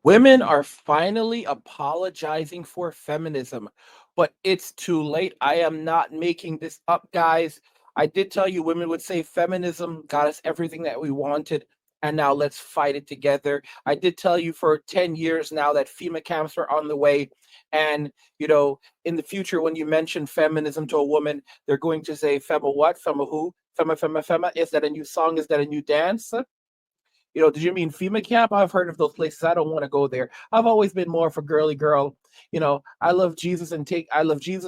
Women are finally apologizing for feminism, but it's too late. I am not making this up, guys. I did tell you women would say feminism got us everything that we wanted, and now let's fight it together. I did tell you for 10 years now that FEMA camps are on the way. And, in the future, when you mention feminism to a woman, they're going to say, Fema what? Fema who? Fema, Fema, Fema. Is that a new song? Is that a new dance? Did you mean FEMA camp? I've heard of those places. I don't want to go there. I've always been more of a girly girl. I love Jesus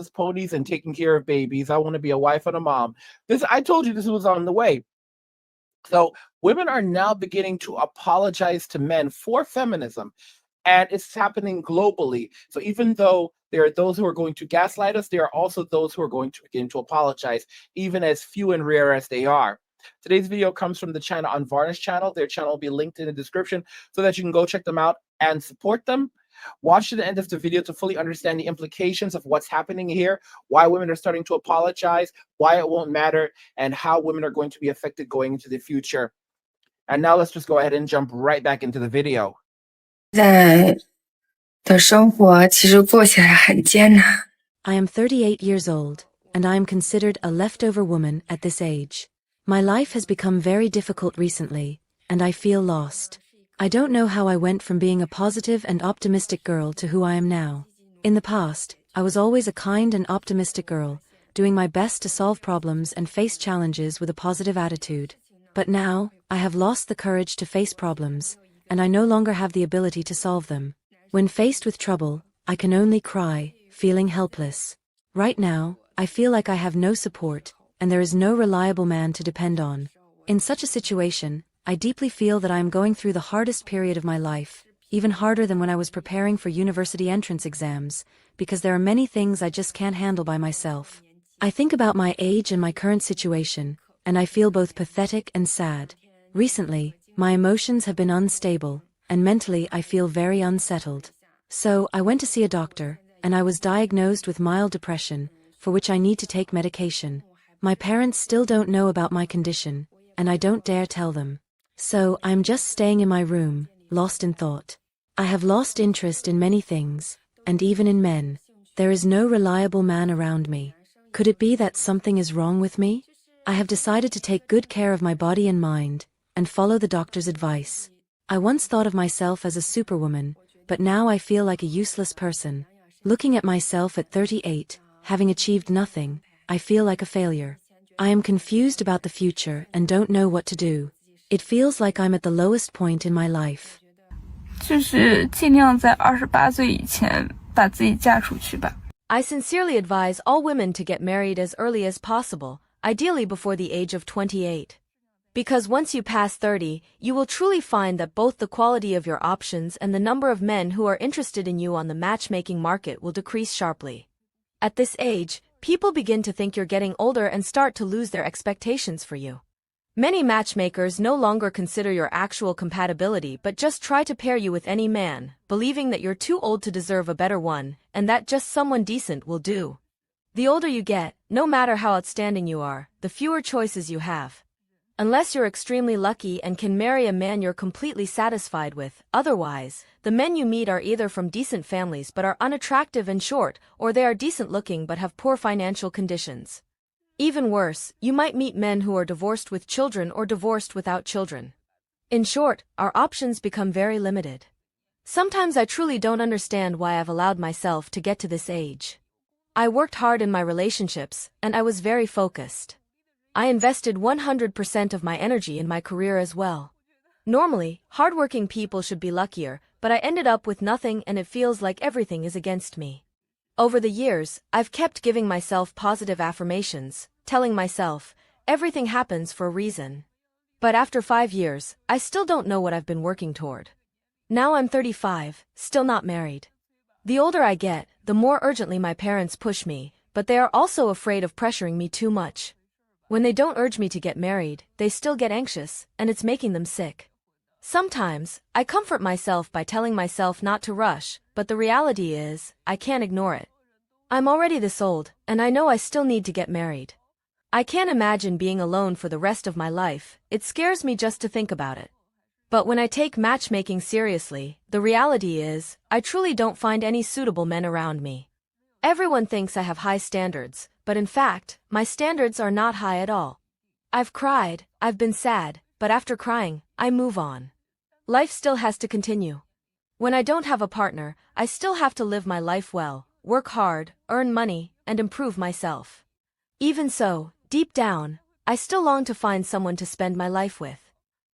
ponies and taking care of babies. I want to be a wife and a mom. I told you this was on the way. So women are now beginning to apologize to men for feminism. And it's happening globally. So even though there are those who are going to gaslight us, there are also those who are going to begin to apologize, even as few and rare as they are. Today's video comes from the China Unvarnished channel. Their channel will be linked in the description so that you can go check them out and support them. Watch to the end of the video to fully understand the implications of what's happening here, why women are starting to apologize, why it won't matter, and how women are going to be affected going into the future. And now let's just go ahead and jump right back into the video. 的生活其实过起来很艰难。I am 38 years old, and I am considered a leftover woman at this age. My life has become very difficult recently, and I feel lost. I don't know how I went from being a positive and optimistic girl to who I am now. In the past, I was always a kind and optimistic girl, doing my best to solve problems and face challenges with a positive attitude. But now, I have lost the courage to face problems, and I no longer have the ability to solve them. When faced with trouble, I can only cry, feeling helpless. Right now, I feel like I have no support, and there is no reliable man to depend on. In such a situation, I deeply feel that I am going through the hardest period of my life, even harder than when I was preparing for university entrance exams, because there are many things I just can't handle by myself. I think about my age and my current situation, and I feel both pathetic and sad. Recently, my emotions have been unstable, and mentally I feel very unsettled. So, I went to see a doctor, and I was diagnosed with mild depression, for which I need to take medication. My parents still don't know about my condition, and I don't dare tell them. So, I'm just staying in my room, lost in thought. I have lost interest in many things, and even in men. There is no reliable man around me. Could it be that something is wrong with me? I have decided to take good care of my body and mind, and follow the doctor's advice. I once thought of myself as a superwoman, but now I feel like a useless person. Looking at myself at 38, having achieved nothing, I feel like a failure. I am confused about the future and don't know what to do. It feels like I'm at the lowest point in my life. 就是尽量在28岁以前把自己嫁出去吧。 I sincerely advise all women to get married as early as possible, ideally before the age of 28. Because once you pass 30, you will truly find that both the quality of your options and the number of men who are interested in you on the matchmaking market will decrease sharply. At this age, people begin to think you're getting older and start to lose their expectations for you. Many matchmakers no longer consider your actual compatibility but just try to pair you with any man, believing that you're too old to deserve a better one, and that just someone decent will do. The older you get, no matter how outstanding you are, the fewer choices you have. Unless you're extremely lucky and can marry a man you're completely satisfied with, otherwise, the men you meet are either from decent families but are unattractive and short, or they are decent looking but have poor financial conditions. Even worse, you might meet men who are divorced with children or divorced without children. In short, our options become very limited. Sometimes I truly don't understand why I've allowed myself to get to this age. I worked hard in my relationships, and I was very focused. I invested 100% of my energy in my career as well. Normally, hardworking people should be luckier, but I ended up with nothing and it feels like everything is against me. Over the years, I've kept giving myself positive affirmations, telling myself, everything happens for a reason. But after 5 years, I still don't know what I've been working toward. Now I'm 35, still not married. The older I get, the more urgently my parents push me, but they are also afraid of pressuring me too much. When they don't urge me to get married, they still get anxious, and it's making them sick. Sometimes, I comfort myself by telling myself not to rush, but the reality is, I can't ignore it. I'm already this old, and I know I still need to get married. I can't imagine being alone for the rest of my life, it scares me just to think about it. But when I take matchmaking seriously, the reality is, I truly don't find any suitable men around me. Everyone thinks I have high standards, but in fact, my standards are not high at all. I've cried, I've been sad, but after crying, I move on. Life still has to continue. When I don't have a partner, I still have to live my life well, work hard, earn money, and improve myself. Even so, deep down, I still long to find someone to spend my life with.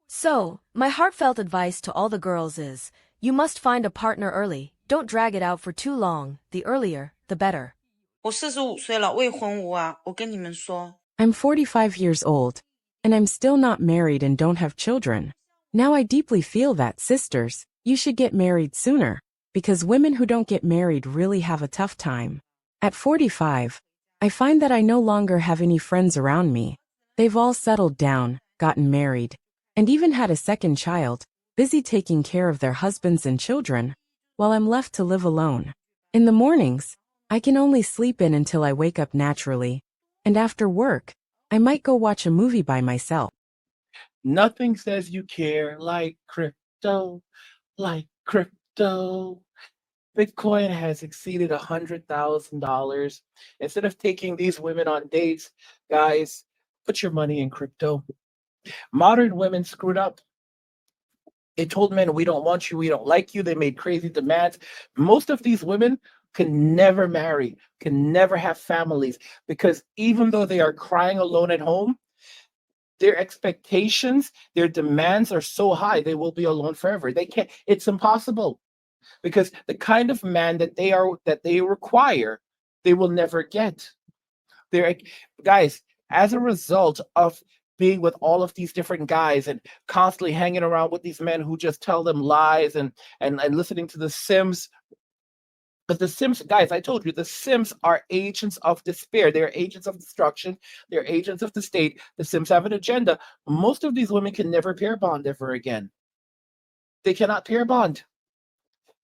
So, my heartfelt advice to all the girls is, you must find a partner early, don't drag it out for too long, the earlier, the better. 我45岁了，未婚无啊，我跟你们说。I'm 45 years old, and I'm still not married and don't have children. Now I deeply feel that, sisters, you should get married sooner, because women who don't get married really have a tough time. At 45, I find that I no longer have any friends around me. They've all settled down, gotten married, and even had a second child, busy taking care of their husbands and children, while I'm left to live alone. In the mornings, I can only sleep in until I wake up naturally, and after work, I might go watch a movie by myself. Nothing says you care like crypto, like crypto. Bitcoin has exceeded $100,000. Instead of taking these women on dates, guys, put your money in crypto. Modern women screwed up. They told men, we don't want you, we don't like you. They made crazy demands. Most of these women can never marry, can never have families, because even though they are crying alone at home, their expectations, their demands are so high, they will be alone forever. They can't, it's impossible, because the kind of man that they require, they will never get. They're guys, as a result of being with all of these different guys and constantly hanging around with these men who just tell them lies and listening to the Sims. But the Sims, guys, I told you, the Sims are agents of despair. They're agents of destruction. They're agents of the state. The Sims have an agenda. Most of these women can never pair bond ever again. They cannot pair bond.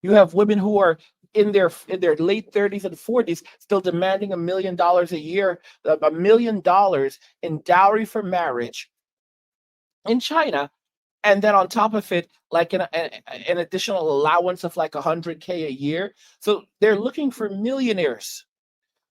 You have women who are in their late 30s and 40s still demanding $1 million a year, $1 million in dowry for marriage in China, and then on top of it, like an additional allowance of like $100K a year. So they're looking for millionaires.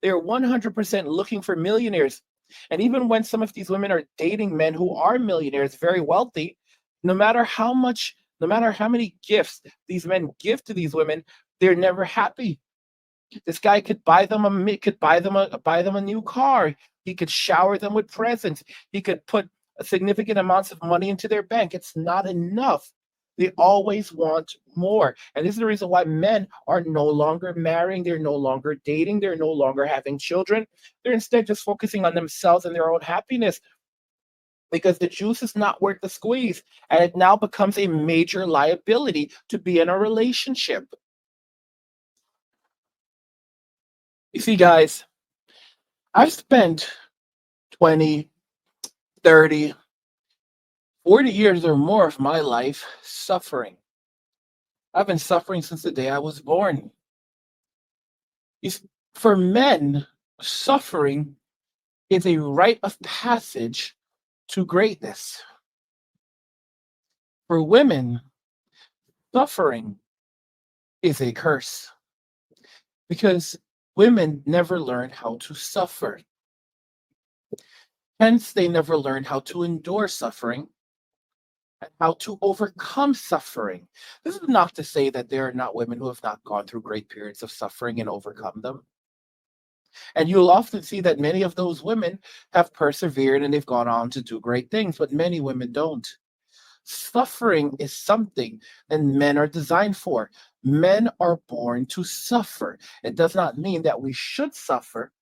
They're 100% looking for millionaires. And even when some of these women are dating men who are millionaires, very wealthy, no matter how many gifts these men give to these women, they're never happy. This guy could buy them a new car. He could shower them with presents. He could put significant amounts of money into their bank. It's not enough. They always want more. And this is the reason why men are no longer marrying. They're no longer dating. They're no longer having children. They're instead just focusing on themselves and their own happiness, because the juice is not worth the squeeze. And it now becomes a major liability to be in a relationship. You see, guys, I've spent 20, 30, 40 years or more of my life suffering. I've been suffering since the day I was born. For men, suffering is a rite of passage to greatness. For women, suffering is a curse, because women never learn how to suffer. Hence, they never learn how to endure suffering and how to overcome suffering. This is not to say that there are not women who have not gone through great periods of suffering and overcome them. And you'll often see that many of those women have persevered and they've gone on to do great things, but many women don't. Suffering is something that men are designed for. Men are born to suffer. It does not mean that we should suffer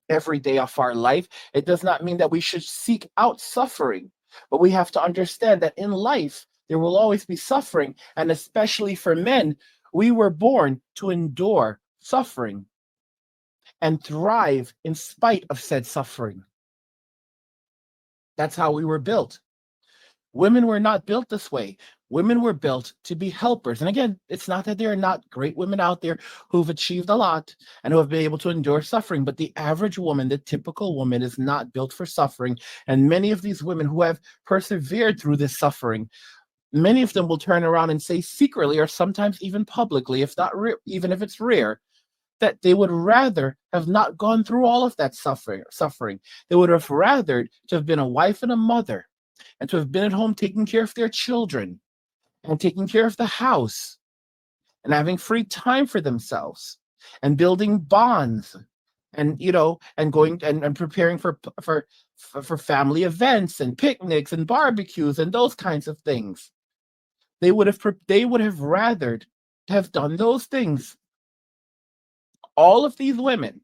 every day of our life. It does not mean that we should seek out suffering. But we have to understand that in life, there will always be suffering. And especially for men, we were born to endure suffering and thrive in spite of said suffering. That's how we were built. Women were not built this way. Women were built to be helpers. And again, it's not that there are not great women out there who've achieved a lot and who have been able to endure suffering, but the average woman, the typical woman, is not built for suffering. And many of these women who have persevered through this suffering Many of them will turn around and say secretly, or sometimes even publicly, if not even if it's rare, that they would rather have not gone through all of that suffering. They would have rather to have been a wife and a mother, and to have been at home taking care of their children and taking care of the house and having free time for themselves and building bonds, and and going and preparing for family events and picnics and barbecues and those kinds of things. They would have rather have done those things. All of these women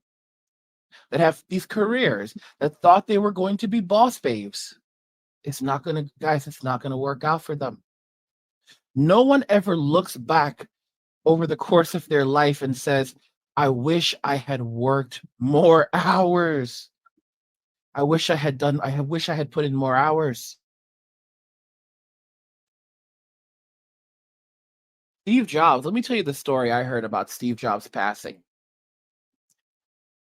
that have these careers, that thought they were going to be boss babes, it's not going to, guys, it's not going to work out for them. No one ever looks back over the course of their life and says, I wish I had worked more hours. I wish I had put in more hours. Steve Jobs, let me tell you the story I heard about Steve Jobs passing.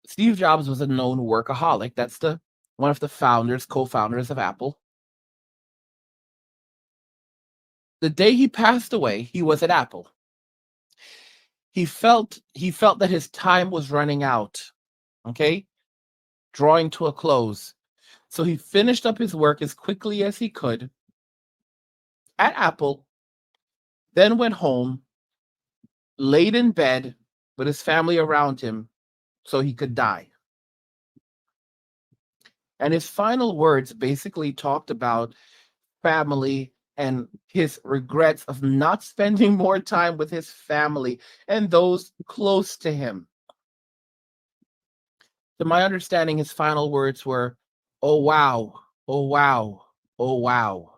Steve Jobs was a known workaholic. That's one of the co-founders of Apple. The day he passed away, he was at Apple. He felt that his time was running out, okay? Drawing to a close. So he finished up his work as quickly as he could at Apple, then went home, laid in bed with his family around him so he could die. And his final words basically talked about family and his regrets of not spending more time with his family and those close to him. To my understanding, his final words were, oh, wow, oh, wow, oh, wow.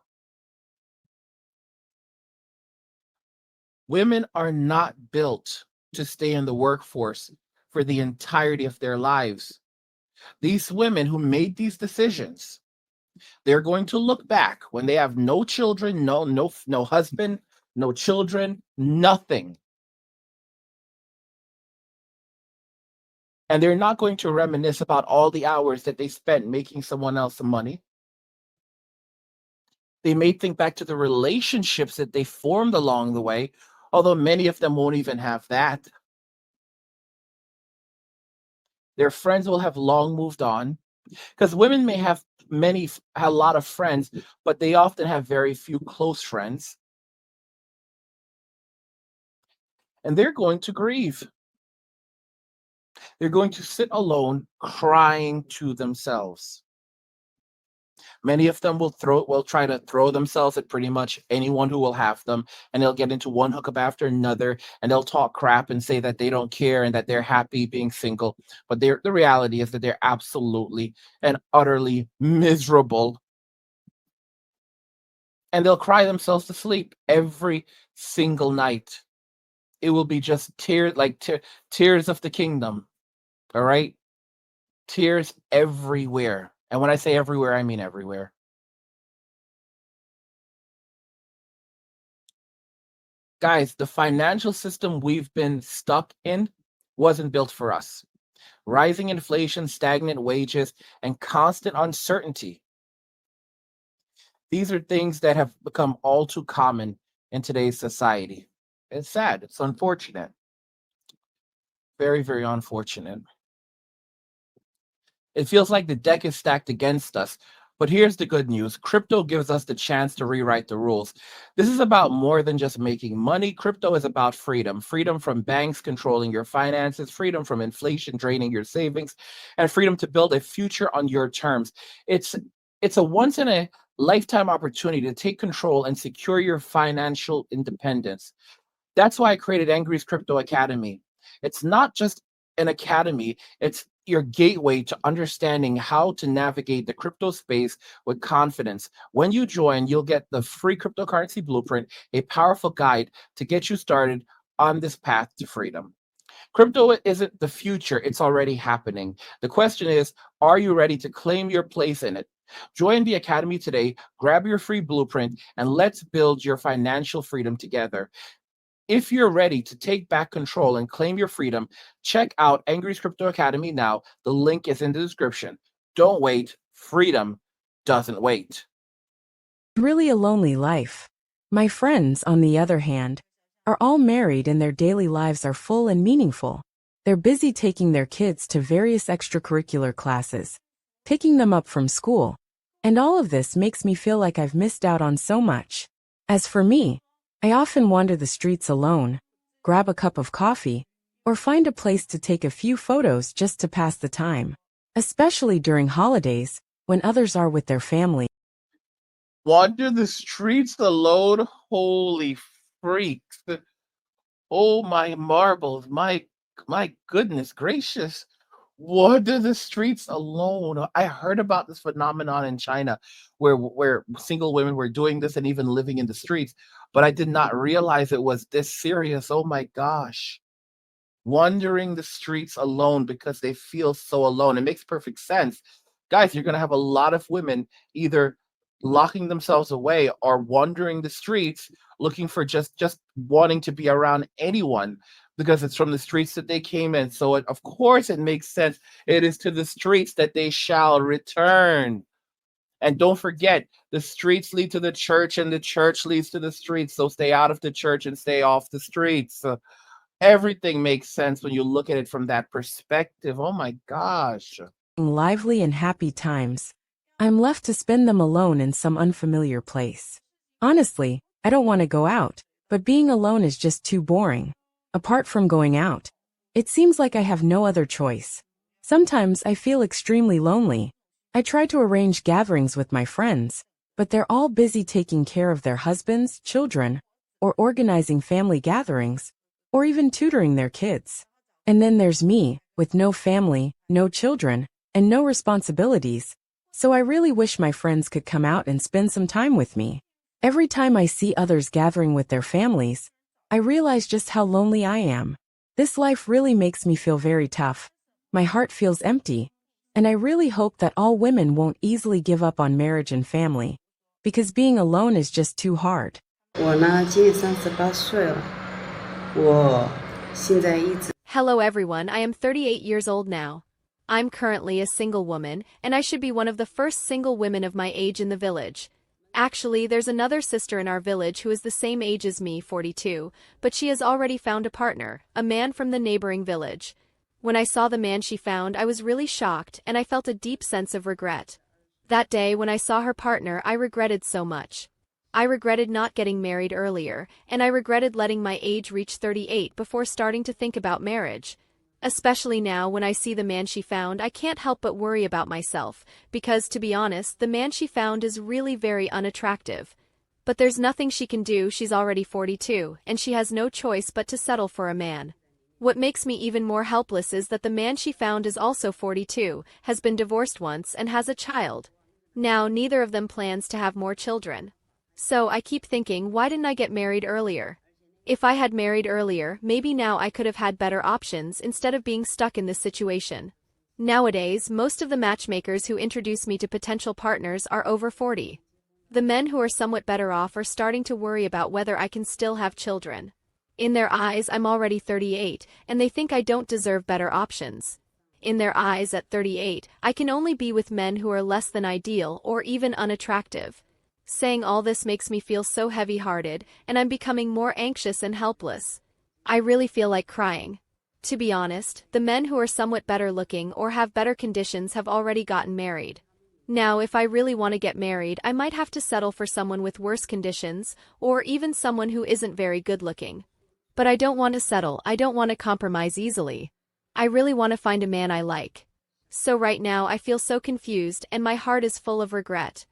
Women are not built to stay in the workforce for the entirety of their lives. These women who made these decisions, they're going to look back when they have no children, no husband, no children, nothing. And they're not going to reminisce about all the hours that they spent making someone else some money. They may think back to the relationships that they formed along the way, although many of them won't even have that. Their friends will have long moved on, because women may have a lot of friends, but they often have very few close friends. And they're going to grieve. They're going to sit alone, crying to themselves. Many of them will try to throw themselves at pretty much anyone who will have them, and they'll get into one hookup after another, and they'll talk crap and say that they don't care and that they're happy being single. But the reality is that they're absolutely and utterly miserable. And they'll cry themselves to sleep every single night. It will be just tears of the kingdom. All right? Tears everywhere. And when I say everywhere, I mean everywhere. Guys, the financial system we've been stuck in wasn't built for us. Rising inflation, stagnant wages, and constant uncertainty. These are things that have become all too common in today's society. It's sad. It's unfortunate. Very, very unfortunate. It feels like the deck is stacked against us. But here's the good news. Crypto gives us the chance to rewrite the rules. This is about more than just making money. Crypto is about freedom. Freedom from banks controlling your finances, freedom from inflation draining your savings, and freedom to build a future on your terms. It's a once in a lifetime opportunity to take control and secure your financial independence. That's why I created Angry's Crypto Academy. It's not just an academy, it's your gateway to understanding how to navigate the crypto space with confidence. When you join, you'll get the free cryptocurrency blueprint, a powerful guide to get you started on this path to freedom. Crypto isn't the future, it's already happening. The question is, are you ready to claim your place in it? Join the Academy today, grab your free blueprint, and let's build your financial freedom together. If you're ready to take back control and claim your freedom, check out Angry's Crypto Academy now. The link is in the description. Don't wait. Freedom doesn't wait. Really a lonely life. My friends, on the other hand, are all married and their daily lives are full and meaningful. They're busy taking their kids to various extracurricular classes, picking them up from school, and all of this makes me feel like I've missed out on so much. As for me, I often wander the streets alone, grab a cup of coffee, or find a place to take a few photos just to pass the time, especially during holidays when others are with their family. Wander the streets alone? Holy freaks. Oh my marbles, my goodness gracious. Wander the streets alone. I heard about this phenomenon in China where single women were doing this and even living in the streets, but I did not realize it was this serious. Oh my gosh. Wandering the streets alone because they feel so alone. It makes perfect sense. Guys, you're going to have a lot of women either locking themselves away or wandering the streets looking for just wanting to be around anyone because it's from the streets that they came in. So of course it makes sense. It is to the streets that they shall return. And don't forget, the streets lead to the church and the church leads to the streets. So stay out of the church and stay off the streets. Everything makes sense when you look at it from that perspective. Oh my gosh. Lively and happy times, I'm left to spend them alone in some unfamiliar place. Honestly, I don't want to go out, but being alone is just too boring. Apart from going out, it seems like I have no other choice. Sometimes I feel extremely lonely. I try to arrange gatherings with my friends, but they're all busy taking care of their husbands, children, or organizing family gatherings, or even tutoring their kids. And then there's me, with no family, no children, and no responsibilities, so I really wish my friends could come out and spend some time with me. Every time I see others gathering with their families, I realize just how lonely I am. This life really makes me feel very tough. My heart feels empty, and I really hope that all women won't easily give up on marriage and family, because being alone is just too hard. 我呢，今年38岁了，我现在一直 Hello everyone, I am 38 years old now. I'm currently a single woman, and I should be one of the first single women of my age in the village. Actually, there's another sister in our village who is the same age as me, 42, but she has already found a partner, a man from the neighboring village. When I saw the man she found, I was really shocked, and I felt a deep sense of regret. That day, when I saw her partner, I regretted so much. I regretted not getting married earlier, and I regretted letting my age reach 38 before starting to think about marriage. Especially now when I see the man she found, I can't help but worry about myself, because to be honest, the man she found is really very unattractive. But there's nothing she can do, she's already 42, and she has no choice but to settle for a man. What makes me even more helpless is that the man she found is also 42, has been divorced once, and has a child. Now, neither of them plans to have more children. So I keep thinking, why didn't I get married earlier? If I had married earlier, maybe now I could have had better options instead of being stuck in this situation. Nowadays, most of the matchmakers who introduce me to potential partners are over 40. The men who are somewhat better off are starting to worry about whether I can still have children. In their eyes, I'm already 38, and they think I don't deserve better options. In their eyes, at 38, I can only be with men who are less than ideal or even unattractive. Saying all this makes me feel so heavy-hearted, and I'm becoming more anxious and helpless. I really feel like crying. To be honest, the men who are somewhat better looking or have better conditions have already gotten married. Now, if I really want to get married, I might have to settle for someone with worse conditions, or even someone who isn't very good looking. But I don't want to settle, I don't want to compromise easily. I really want to find a man I like. So right now I feel so confused, and my heart is full of regret.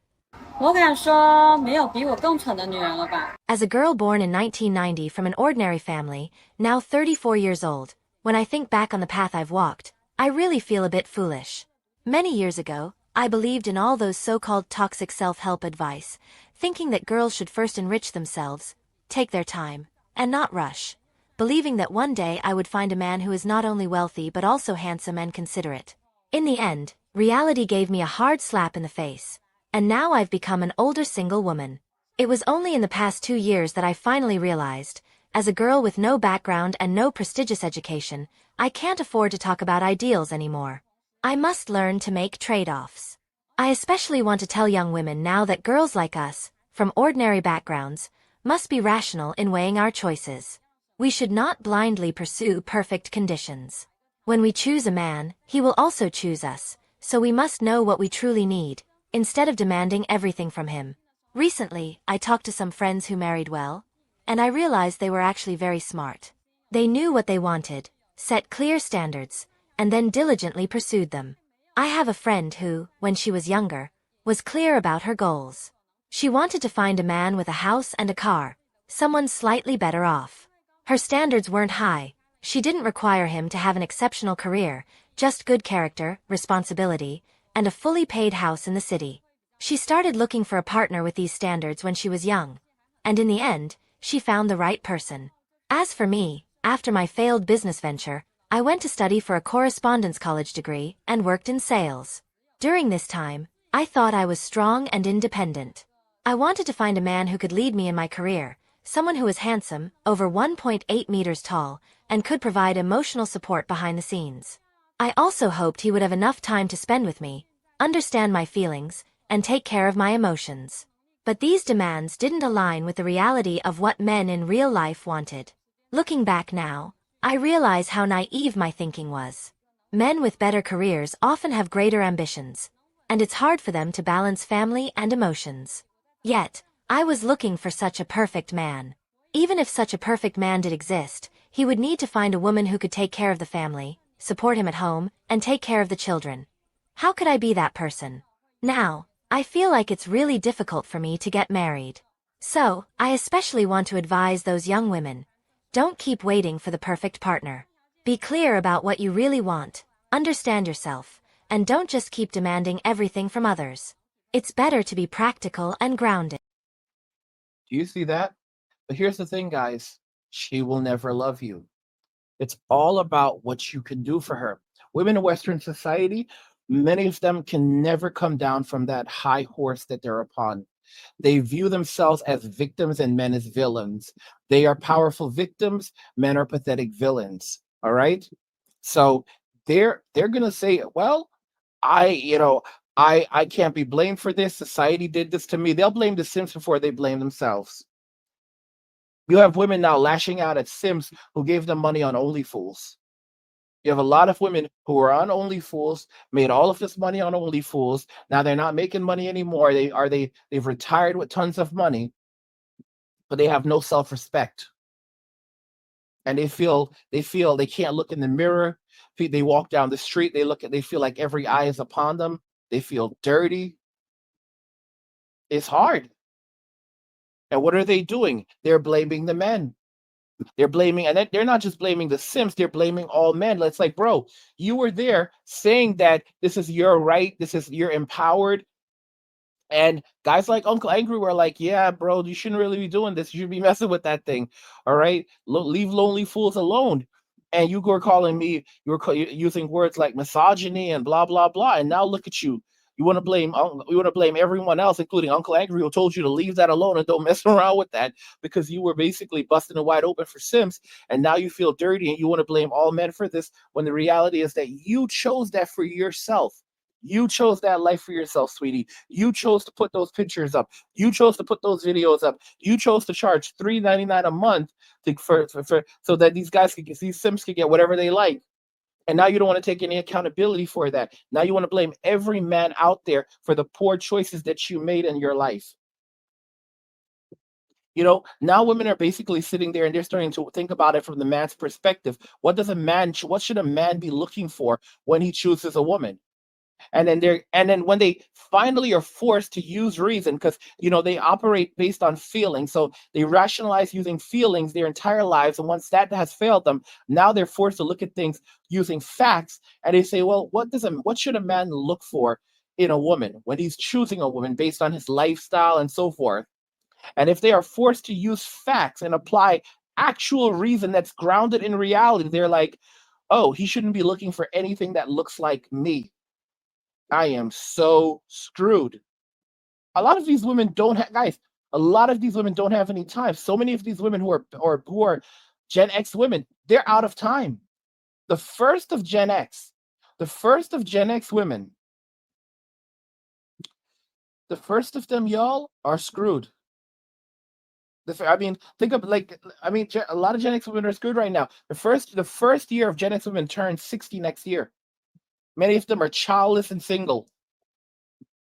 我敢说，没有比我更蠢的女人了吧？ As a girl born in 1990 from an ordinary family, now 34 years old, when I think back on the path I've walked, I really feel a bit foolish. Many years ago, I believed in all those so-called toxic self-help advice, thinking that girls should first enrich themselves, take their time, and not rush, believing that one day I would find a man who is not only wealthy but also handsome and considerate. In the end, reality gave me a hard slap in the face. And now I've become an older single woman. It was only in the past 2 years that I finally realized, as a girl with no background and no prestigious education, I can't afford to talk about ideals anymore. I must learn to make trade-offs. I especially want to tell young women now that girls like us, from ordinary backgrounds, must be rational in weighing our choices. We should not blindly pursue perfect conditions. When we choose a man, he will also choose us, so we must know what we truly need, instead of demanding everything from him. Recently, I talked to some friends who married well, and I realized they were actually very smart. They knew what they wanted, set clear standards, and then diligently pursued them. I have a friend who, when she was younger, was clear about her goals. She wanted to find a man with a house and a car, someone slightly better off. Her standards weren't high. She didn't require him to have an exceptional career, just good character, responsibility, and a fully paid house in the city. She started looking for a partner with these standards when she was young, and in the end, she found the right person. As for me, after my failed business venture, I went to study for a correspondence college degree and worked in sales. During this time, I thought I was strong and independent. I wanted to find a man who could lead me in my career, someone who was handsome, over 1.8 meters tall, and could provide emotional support behind the scenes. I also hoped he would have enough time to spend with me, understand my feelings, and take care of my emotions. But these demands didn't align with the reality of what men in real life wanted. Looking back now, I realize how naive my thinking was. Men with better careers often have greater ambitions, and it's hard for them to balance family and emotions. Yet, I was looking for such a perfect man. Even if such a perfect man did exist, he would need to find a woman who could take care of the family, support him at home, and take care of the children. How could I be that person? Now, I feel like it's really difficult for me to get married. So, I especially want to advise those young women. Don't keep waiting for the perfect partner. Be clear about what you really want, understand yourself, and don't just keep demanding everything from others. It's better to be practical and grounded. Do you see that? But here's the thing, guys. She will never love you. It's all about what you can do for her. Women in Western society, many of them can never come down from that high horse that they're upon. They view themselves as victims and men as villains. They are powerful victims, men are pathetic villains. All right? So they're gonna say, well, I, you know, I can't be blamed for this. Society did this to me. They'll blame the Sims before they blame themselves. You have women now lashing out at Sims who gave them money on OnlyFools. You have a lot of women who are on OnlyFools, made all of this money on OnlyFools. Now they're not making money anymore. They've retired with tons of money, but they have no self-respect. And they feel they can't look in the mirror. They walk down the street, they feel like every eye is upon them. They feel dirty. It's hard. And what are they doing? They're blaming the men. They're blaming, and they're not just blaming the Sims, they're blaming all men. It's like, bro, you were there saying that this is your right, you're empowered. And guys like Uncle Angry were like, yeah, bro, you shouldn't really be doing this. You should be messing with that thing. All right. Leave lonely fools alone. And you were calling me, you're using words like misogyny and blah, blah, blah. And now look at you. You want to blame everyone else, including Uncle Angry, who told you to leave that alone and don't mess around with that because you were basically busting it wide open for Sims. And now you feel dirty and you want to blame all men for this when the reality is that you chose that for yourself. You chose that life for yourself, sweetie. You chose to put those pictures up. You chose to put those videos up. You chose to charge $3.99 a month so that these Sims could get whatever they like. And now you don't want to take any accountability for that. Now you want to blame every man out there for the poor choices that you made in your life. Now women are basically sitting there and they're starting to think about it from the man's perspective. What should a man be looking for when he chooses a woman? And then when they finally are forced to use reason, because they operate based on feelings, so they rationalize using feelings their entire lives, and once that has failed them, now they're forced to look at things using facts, and they say, well, what should a man look for in a woman when he's choosing a woman based on his lifestyle and so forth? And if they are forced to use facts and apply actual reason that's grounded in reality, they're like, oh, he shouldn't be looking for anything that looks like me. I am so screwed. A lot of these women don't have guys. A lot of these women don't have any time. So many of these women who are Gen X women, they're out of time. The first of Gen X, the first of Gen X women, the first of them, y'all, are screwed. I mean, think of like, I mean, a lot of Gen X women are screwed right now. The first year of Gen X women turns 60 next year. Many of them are childless and single,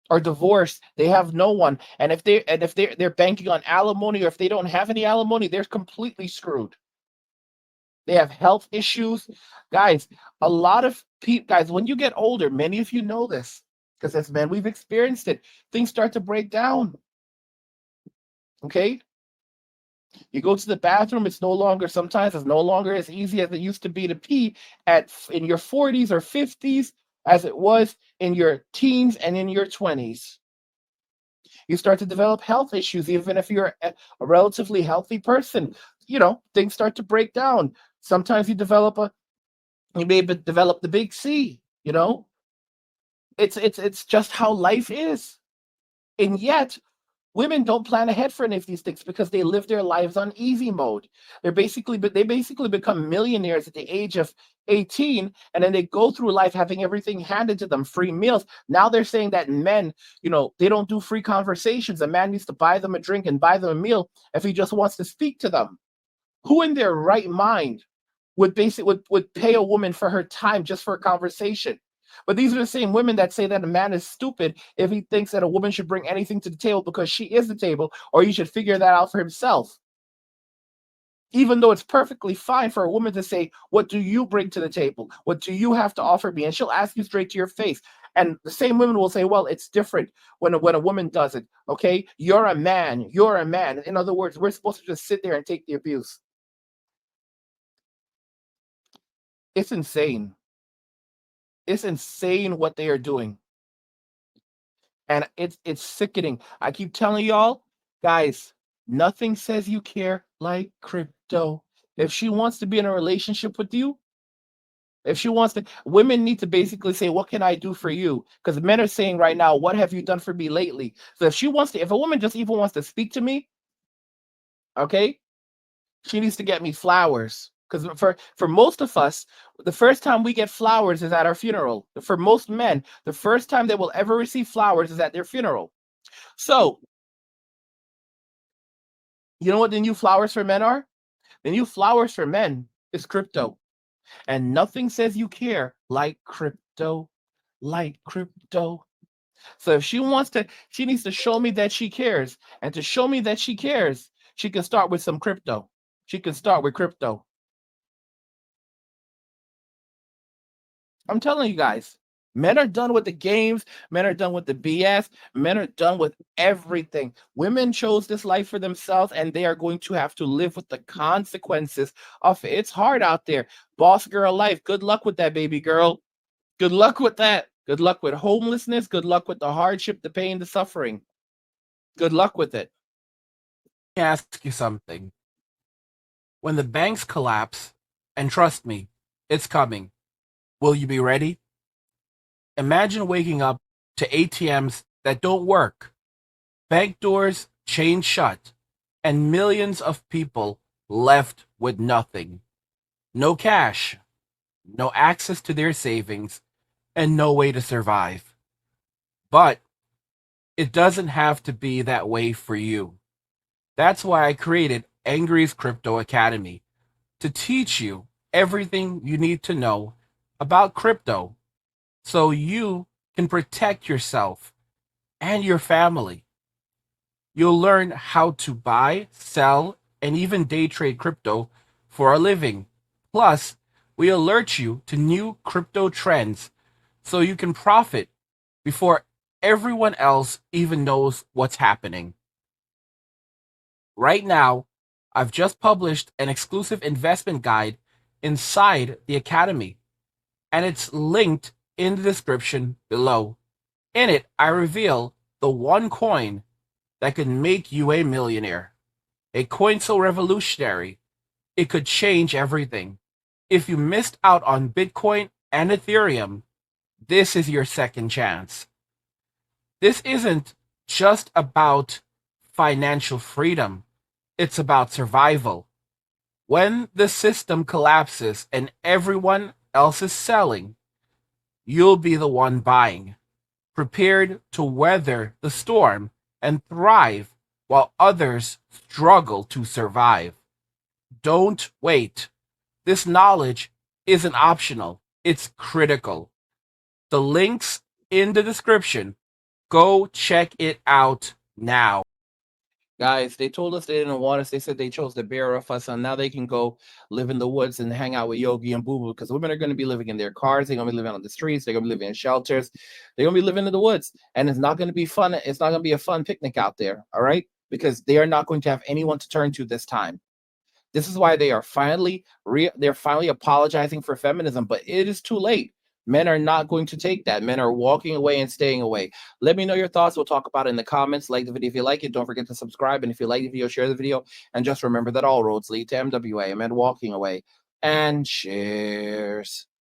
or divorced. They have no one, and if they're banking on alimony, or if they don't have any alimony, they're completely screwed. They have health issues, guys. A lot of people, guys, when you get older, many of you know this because as men, we've experienced it. Things start to break down. Okay, you go to the bathroom. Sometimes it's no longer as easy as it used to be to pee in your 40s or 50s as it was in your teens and in your 20s. You start to develop health issues, even if you're a relatively healthy person. Things start to break down. Sometimes you may develop the big C. It's just how life is. And yet, women don't plan ahead for any of these things because they live their lives on easy mode. They basically become millionaires at the age of 18, and then they go through life having everything handed to them, free meals. Now they're saying that men, they don't do free conversations. A man needs to buy them a drink and buy them a meal if he just wants to speak to them. Who in their right mind would pay a woman for her time just for a conversation? But these are the same women that say that a man is stupid if he thinks that a woman should bring anything to the table because she is the table, or he should figure that out for himself. Even though it's perfectly fine for a woman to say, "What do you bring to the table? What do you have to offer me?" And she'll ask you straight to your face. And the same women will say, "Well, it's different when a woman does it. Okay, you're a man. You're a man." In other words, we're supposed to just sit there and take the abuse. It's insane. It's insane what they are doing. And it's sickening. I keep telling y'all, guys, nothing says you care like crypto. If she wants to be in a relationship with you, if she wants to, women need to basically say, "What can I do for you?" Because men are saying right now, "What have you done for me lately?" So if a woman just even wants to speak to me, okay, she needs to get me flowers. Because for most of us, the first time we get flowers is at our funeral. For most men, the first time they will ever receive flowers is at their funeral. So, you know what the new flowers for men are? The new flowers for men is crypto. And nothing says you care like crypto, like crypto. So if she needs to show me that she cares. And to show me that she cares, she can start with some crypto. She can start with crypto. I'm telling you guys, men are done with the games. Men are done with the BS. Men are done with everything. Women chose this life for themselves, and they are going to have to live with the consequences of it. It's hard out there. Boss girl life. Good luck with that, baby girl. Good luck with that. Good luck with homelessness. Good luck with the hardship, the pain, the suffering. Good luck with it. Let me ask you something. When the banks collapse, and trust me, it's coming, will you be ready? Imagine waking up to ATMs that don't work, bank doors chained shut, and millions of people left with nothing. No cash, no access to their savings, and no way to survive. But it doesn't have to be that way for you. That's why I created Angry's Crypto Academy to teach you everything you need to know about crypto so you can protect yourself and your family. You'll learn how to buy, sell, and even day trade crypto for a living. Plus, we alert you to new crypto trends so you can profit before everyone else even knows what's happening. Right now, I've just published an exclusive investment guide inside the Academy, and it's linked in the description below. In it, I reveal the one coin that could make you a millionaire. A coin so revolutionary, it could change everything. If you missed out on Bitcoin and Ethereum, this is your second chance. This isn't just about financial freedom, it's about survival. When the system collapses and everyone else is selling, you'll be the one buying, prepared to weather the storm and thrive while others struggle to survive. Don't wait. This knowledge isn't optional, it's critical. The link's in the description. Go check it out now. Guys, they told us they didn't want us. They said they chose to bear with us, and now they can go live in the woods and hang out with Yogi and Boo Boo, because women are going to be living in their cars. They're going to be living on the streets. They're going to be living in shelters. They're going to be living in the woods, and it's not going to be fun. It's not going to be a fun picnic out there, all right? Because they are not going to have anyone to turn to this time. This is why they are finally apologizing for feminism, but it is too late. Men are not going to take that. Men are walking away and staying away. Let me know your thoughts. We'll talk about it in the comments. Like the video if you like it. Don't forget to subscribe. And if you like the video, share the video. And just remember that all roads lead to MWA. Men walking away. And cheers.